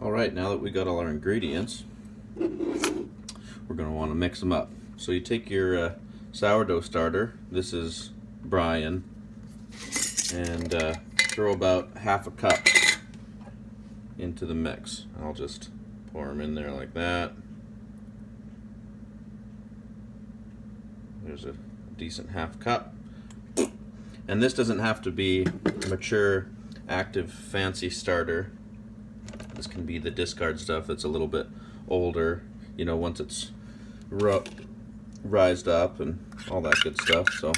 All right, now that we got all our ingredients, we're going to want to mix them up. So you take your sourdough starter, this is Brian, and throw about half a cup into the mix. I'll just pour them in there like that. There's a decent half cup. And this doesn't have to be mature, active, fancy starter. This can be the discard stuff that's a little bit older, you know, once it's rised up and all that good stuff. So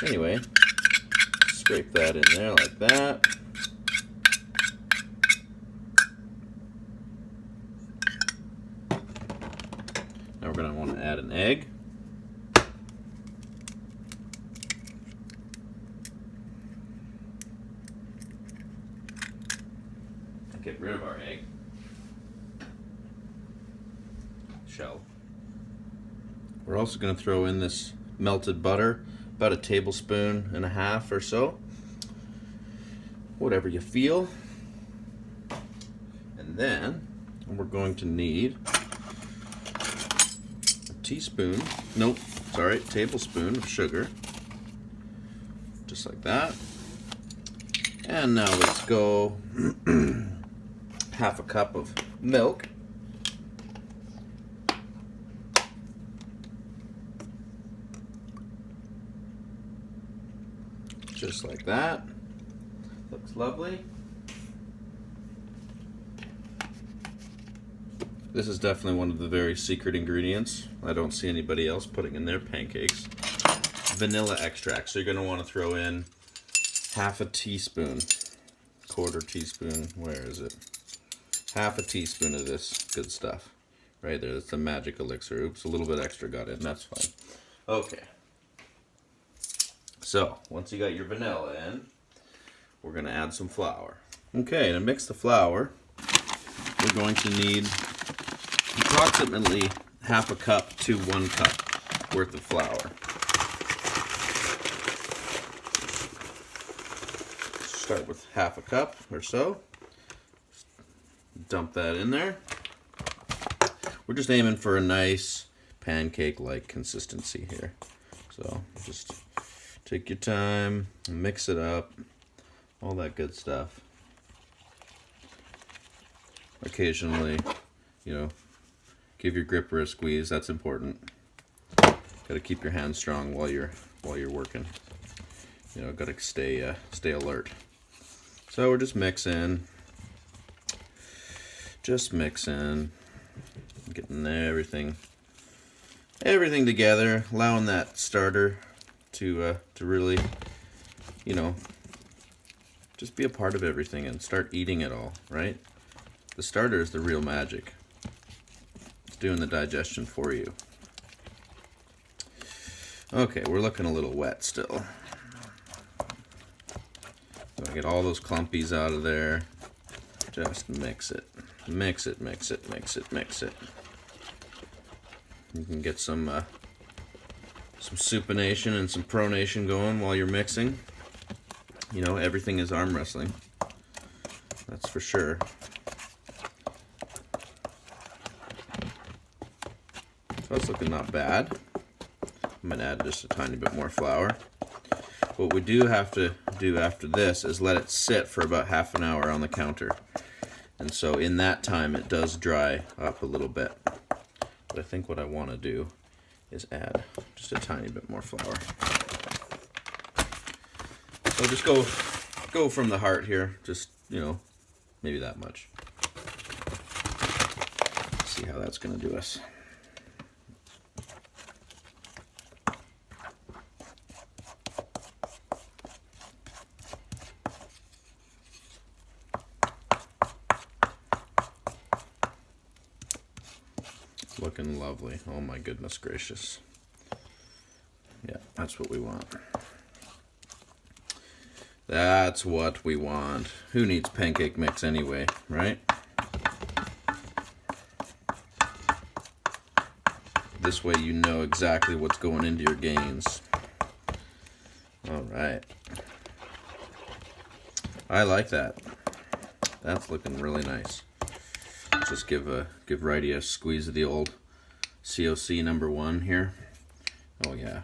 anyway, scrape that in there like that. Now we're going to want to add an egg. Get rid of our egg shell. We're also going to throw in this melted butter, about a tablespoon and a half or so, whatever you feel. And then we're going to need a tablespoon of sugar, just like that. And now let's go half a cup of milk. Just like that. Looks lovely. This is definitely one of the very secret ingredients. I don't see anybody else putting in their pancakes. Vanilla extract. So you're going to want to throw in half a teaspoon, quarter teaspoon, where is it? Half a teaspoon of this good stuff. Right there, that's the magic elixir. Oops, a little bit extra got in, that's fine. Okay. So, once you got your vanilla in, we're going to add some flour. Okay, to mix the flour, we're going to need approximately half a cup to 1 cup worth of flour. Start with half a cup or so. Dump that in there. We're just aiming for a nice pancake-like consistency here. So just take your time, mix it up, all that good stuff. Occasionally, you know, give your gripper a squeeze. That's important. Got to keep your hands strong while you're working. You know, got to stay alert. So we're just mixing, getting everything together, allowing that starter to really, you know, just be a part of everything and start eating it all, right? The starter is the real magic. It's doing the digestion for you. Okay, we're looking a little wet still. So get all those clumpies out of there. Just mix it. Mix it. You can get some supination and some pronation going while you're mixing. You know, everything is arm wrestling. That's for sure. So it's looking not bad. I'm going to add just a tiny bit more flour. What we do have to do after this is let it sit for about half an hour on the counter. And so in that time it does dry up a little bit. But I think what I want to do is add just a tiny bit more flour. So just go from the heart here, just, you know, maybe that much. See how that's going to do us. Looking lovely. Oh my goodness gracious. Yeah, that's what we want. That's what we want. Who needs pancake mix anyway, right? This way you know exactly what's going into your gains. All right. I like that. That's looking really nice. Just give Righty a squeeze of the old COC #1 here. Oh yeah,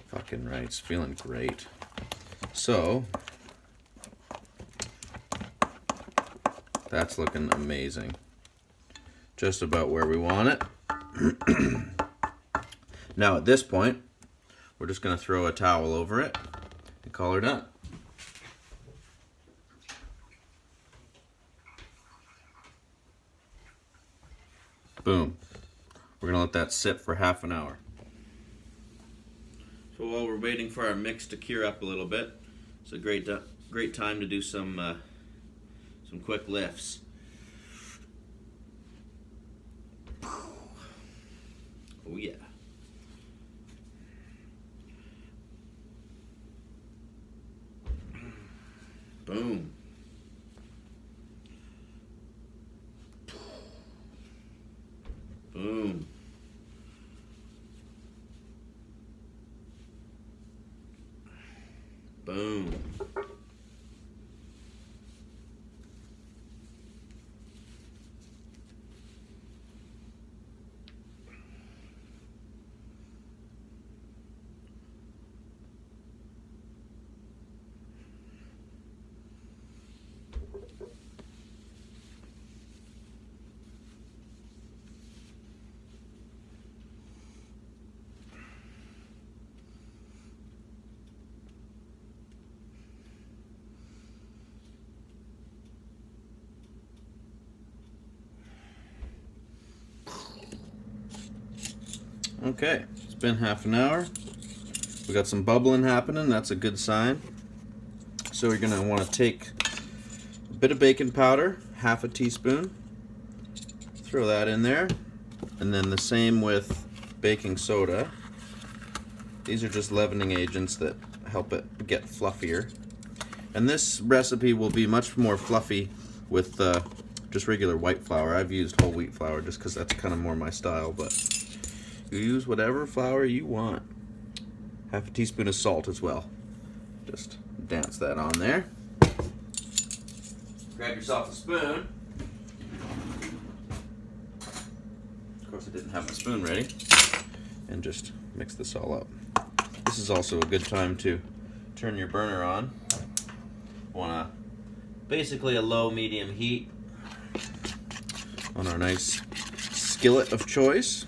fucking right, it's feeling great. So that's looking amazing. Just about where we want it. Now at this point, we're just going to throw a towel over it and call her done. Boom. We're going to let that sit for half an hour. So while we're waiting for our mix to cure up a little bit, it's a great time to do some quick lifts. Oh yeah. Boom. Boom. Boom. Okay, it's been half an hour. We got some bubbling happening, that's a good sign. So you're gonna wanna take a bit of baking powder, half a teaspoon, throw that in there, and then the same with baking soda. These are just leavening agents that help it get fluffier. And this recipe will be much more fluffy with just regular white flour. I've used whole wheat flour just because that's kind of more my style, but you use whatever flour you want. Half a teaspoon of salt as well. Just dance that on there. Grab yourself a spoon. Of course I didn't have my spoon ready. And just mix this all up. This is also a good time to turn your burner on. Want basically a low medium heat on our nice skillet of choice.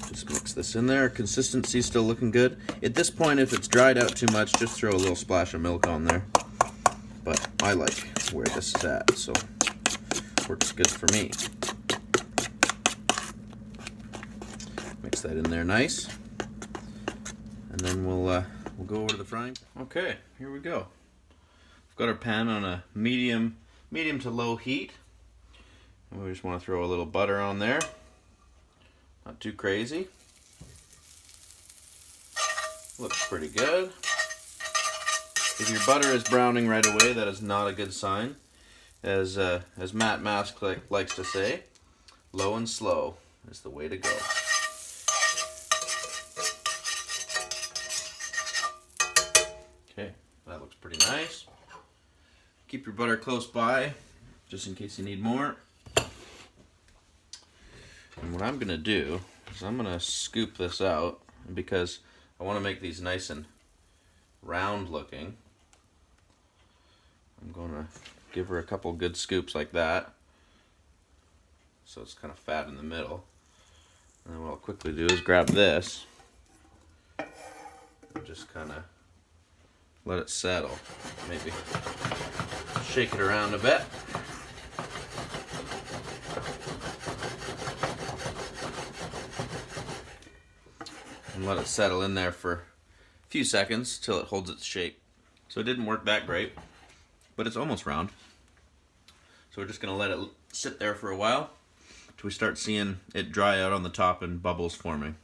Just mix this in there. Consistency's still looking good. At this point, if it's dried out too much, just throw a little splash of milk on there. But I like where this is at, so works good for me. Mix that in there nice. And then we'll go over to the frying. Okay, here we go. We've got our pan on a medium to low heat. And we just want to throw a little butter on there. Not too crazy. Looks pretty good. If your butter is browning right away, that is not a good sign. As Matt Mask likes to say, low and slow is the way to go. Okay, that looks pretty nice. Keep your butter close by, just in case you need more. And what I'm going to do is I'm going to scoop this out, because I want to make these nice and round looking. I'm going to give her a couple good scoops like that, so it's kind of fat in the middle. And then what I'll quickly do is grab this and just kind of let it settle. Maybe shake it around a bit. And let it settle in there for a few seconds till it holds its shape. So it didn't work that great, but it's almost round. So we're just gonna let it sit there for a while till we start seeing it dry out on the top and bubbles forming.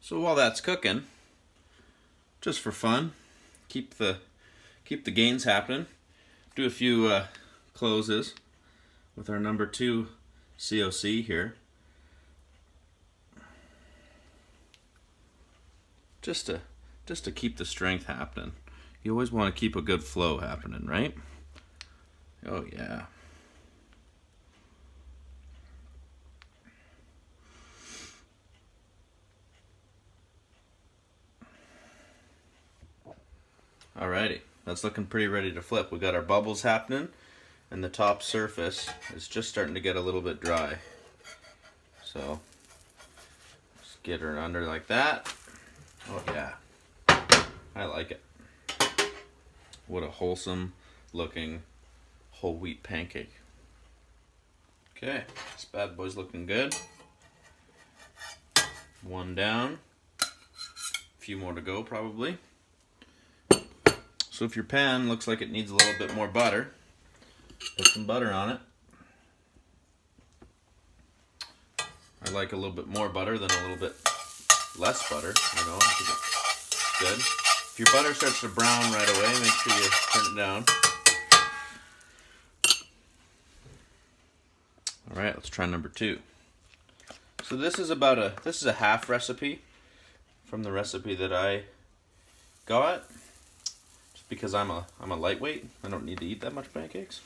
So while that's cooking, just for fun, keep the gains happening. Do a few closes with our #2 COC here. Just to keep the strength happening. You always want to keep a good flow happening, right? Oh yeah. Alrighty, that's looking pretty ready to flip. We got our bubbles happening, and the top surface is just starting to get a little bit dry. So, just get her under like that. Oh yeah, I like it. What a wholesome looking whole wheat pancake. Okay, this bad boy's looking good. One down. A few more to go probably. So if your pan looks like it needs a little bit more butter, put some butter on it. I like a little bit more butter than a little bit less butter, you know, I think it's good. If your butter starts to brown right away, make sure you turn it down. Alright, let's try number 2. So this is a half recipe from the recipe that I got. Because I'm a lightweight, I don't need to eat that much pancakes.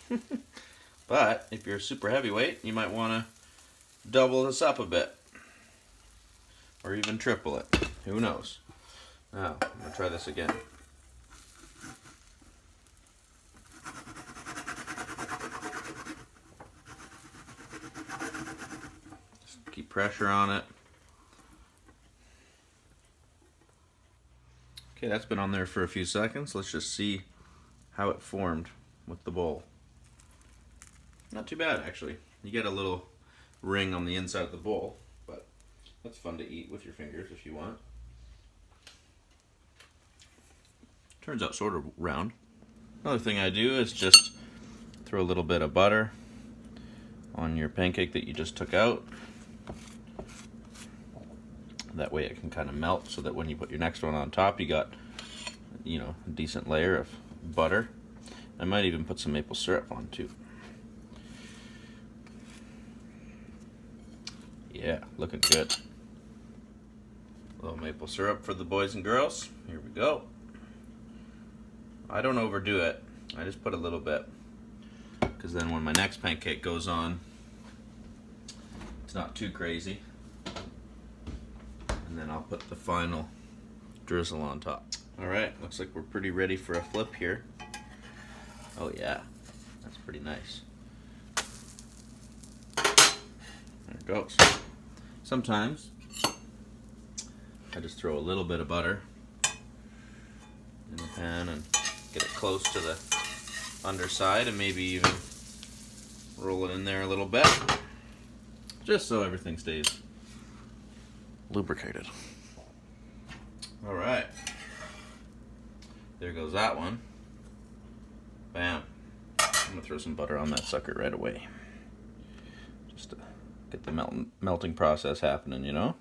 But if you're a super heavyweight, you might want to double this up a bit, or even triple it. Who knows? Now I'm gonna try this again. Just keep pressure on it. Okay, that's been on there for a few seconds. Let's just see how it formed with the bowl. Not too bad, actually. You get a little ring on the inside of the bowl, but that's fun to eat with your fingers if you want. Turns out sort of round. Another thing I do is just throw a little bit of butter on your pancake that you just took out. That way it can kind of melt, so that when you put your next one on top, you got, you know, a decent layer of butter. I might even put some maple syrup on too. Yeah, looking good. A little maple syrup for the boys and girls. Here we go. I don't overdo it. I just put a little bit, because then when my next pancake goes on, it's not too crazy. And then I'll put the final drizzle on top. Alright, looks like we're pretty ready for a flip here. Oh yeah, that's pretty nice. There it goes. Sometimes I just throw a little bit of butter in the pan and get it close to the underside, and maybe even roll it in there a little bit, just so everything stays lubricated. Alright, there goes that one. Bam. I'm gonna throw some butter on that sucker right away, just to get the melting process happening, you know.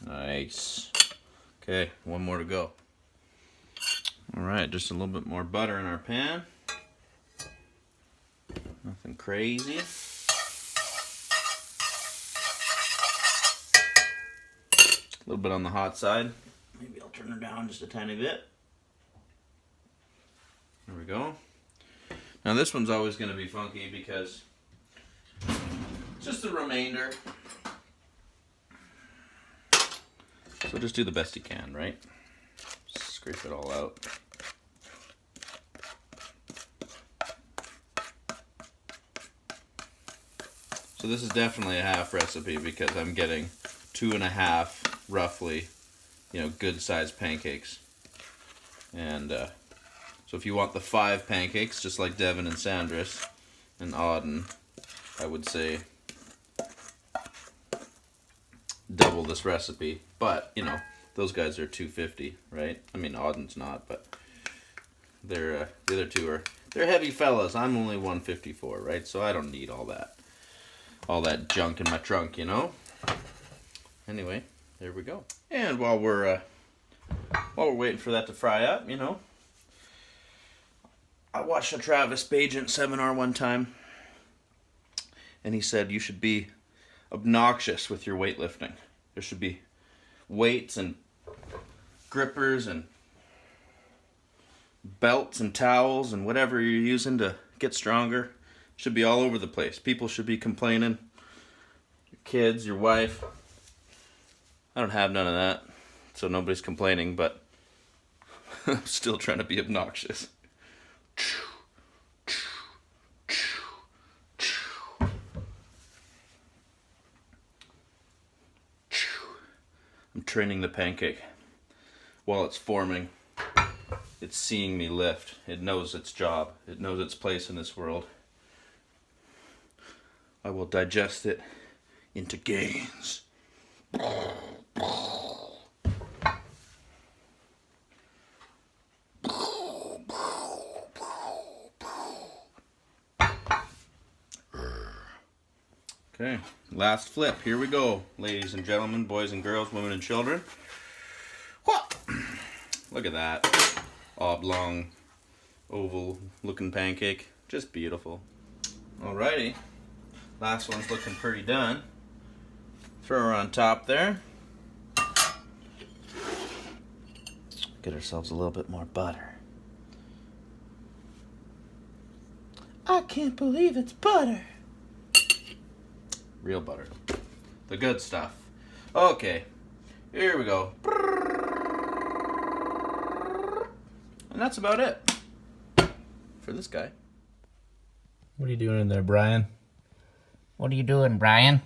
Nice. Okay, one more to go. Alright, just a little bit more butter in our pan. Nothing crazy. A little bit on the hot side. Maybe I'll turn her down just a tiny bit. There we go. Now this one's always going to be funky because it's just the remainder. So just do the best you can, right? Scrape it all out. So this is definitely a half recipe because I'm getting 2.5 roughly, you know, good sized pancakes. And so if you want the 5 pancakes, just like Devin and Sandris and Auden, I would say double this recipe. But, you know, those guys are 250, right? I mean, Auden's not, but they're the other two they're heavy fellas. I'm only 154, right? So I don't need all that junk in my trunk, you know. Anyway, there we go. And while we're waiting for that to fry up, you know, I watched a Travis Bagent seminar one time, and he said you should be obnoxious with your weightlifting. There should be weights and grippers and belts and towels and whatever you're using to get stronger should be all over the place. People should be complaining. Your kids, your wife. I don't have none of that, so nobody's complaining, but I'm still trying to be obnoxious. I'm training the pancake. While it's forming, it's seeing me lift. It knows its job. It knows its place in this world. I will digest it into gains. Okay, last flip. Here we go, ladies and gentlemen, boys and girls, women and children. Look at that. Oblong, oval looking pancake. Just beautiful. Alrighty. Last one's looking pretty done. Throw her on top there. Get ourselves a little bit more butter. I can't believe it's butter. Real butter. The good stuff. Okay. Here we go. And that's about it for this guy. What are you doing in there, Brian? What are you doing, Brian?